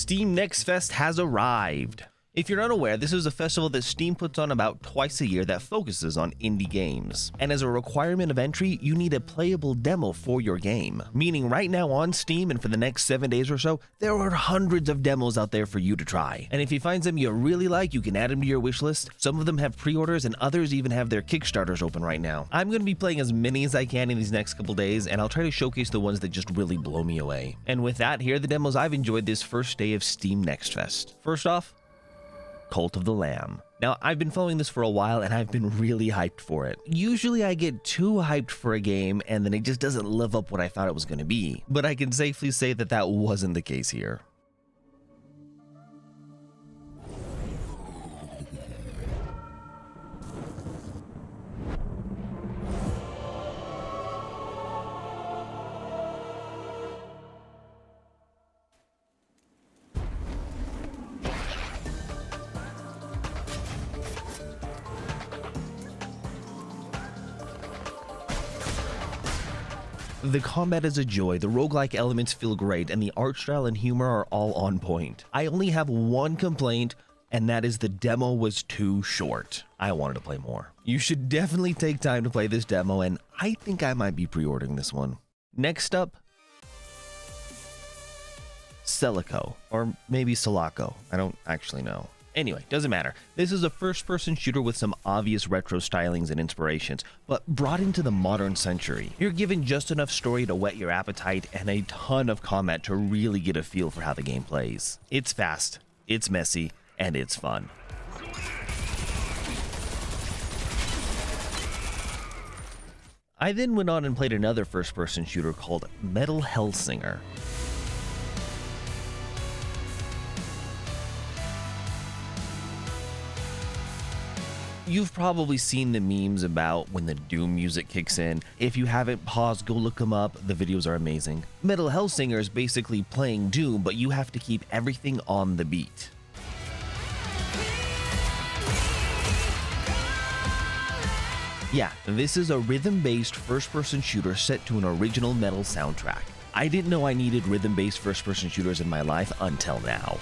Steam Next Fest has arrived. If you're unaware, this is a festival that Steam puts on about twice a year that focuses on indie games. And as a requirement of entry, you need a playable demo for your game. Meaning right now on Steam and for the next 7 days or so, there are hundreds of demos out there for you to try. And if you find some you really like, you can add them to your wishlist. Some of them have pre-orders and others even have their Kickstarters open right now. I'm going to be playing as many as I can in these next couple days, and I'll try to showcase the ones that just really blow me away. And with that, here are the demos I've enjoyed this first day of Steam Next Fest. First off, Cult of the Lamb. Now, I've been following this for a while and I've been really hyped for it. Usually I get too hyped for a game and then it just doesn't live up what I thought it was going to be. But I can safely say that that wasn't the case here. The combat is a joy, the roguelike elements feel great, and the art style and humor are all on point. I only have one complaint, and that is the demo was too short. I wanted to play more. You should definitely take time to play this demo, and I think I might be pre-ordering this one. Next up, Selaco, or maybe Selaco, I don't actually know. Anyway, doesn't matter. This is a first-person shooter with some obvious retro stylings and inspirations, but brought into the modern century. You're given just enough story to whet your appetite and a ton of combat to really get a feel for how the game plays. It's fast, it's messy, and it's fun. I then went on and played another first-person shooter called Hellsinger. You've probably seen the memes about when the Doom music kicks in. If you haven't, pause, go look them up. The videos are amazing. Hellsinger is basically playing Doom, but you have to keep everything on the beat. Yeah, this is a rhythm-based first-person shooter set to an original metal soundtrack. I didn't know I needed rhythm-based first-person shooters in my life until now.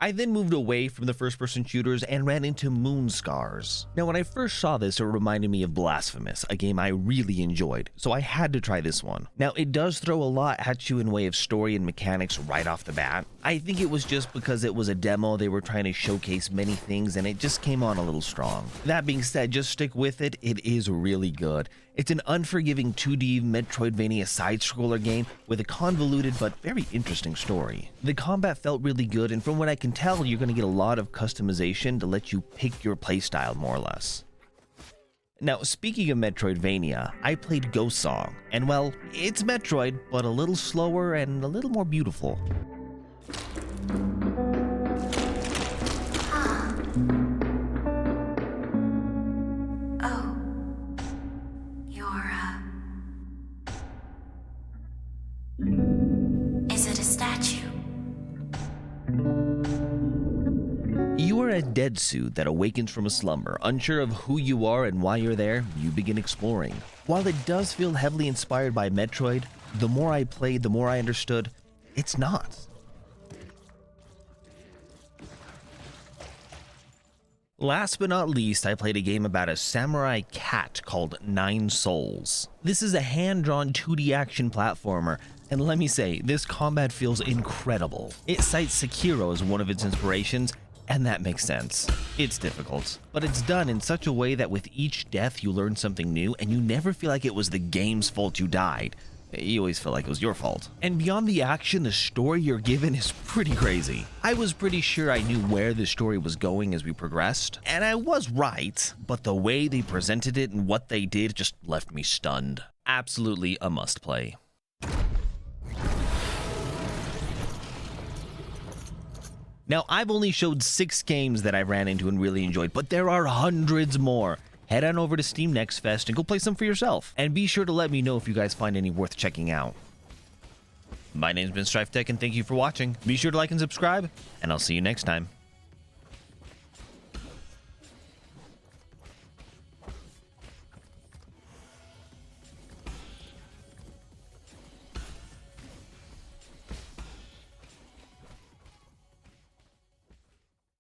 I then moved away from the first-person shooters and ran into Moonscars. Now, when I first saw this, it reminded me of Blasphemous, a game I really enjoyed, so I had to try this one. Now, it does throw a lot at you in way of story and mechanics right off the bat. I think it was just because it was a demo, they were trying to showcase many things, and it just came on a little strong. That being said, just stick with it, it is really good. It's an unforgiving 2D Metroidvania side-scroller game with a convoluted but very interesting story. The combat felt really good, and from what I can tell, you're going to get a lot of customization to let you pick your playstyle more or less. Now, speaking of Metroidvania, I played Ghost Song, and well, it's Metroid, but a little slower and a little more beautiful. Is it a statue? You are a dead suit that awakens from a slumber. Unsure of who you are and why you're there, you begin exploring. While it does feel heavily inspired by Metroid, the more I played, the more I understood, it's not. Last but not least, I played a game about a samurai cat called 9 Souls. This is a hand-drawn 2D action platformer, and let me say, this combat feels incredible. It cites Sekiro as one of its inspirations, and that makes sense. It's difficult, but it's done in such a way that with each death you learn something new, and you never feel like it was the game's fault you died. You always feel like it was your fault. And beyond the action, the story you're given is pretty crazy. I was pretty sure I knew where the story was going as we progressed, and I was right, but the way they presented it and what they did just left me stunned. Absolutely a must play. Now, I've only showed 6 games that I ran into and really enjoyed, but there are hundreds more. head on over to Steam Next Fest and go play some for yourself. And be sure to let me know if you guys find any worth checking out. My name's been Stryftek, and thank you for watching. Be sure to like and subscribe, and I'll see you next time.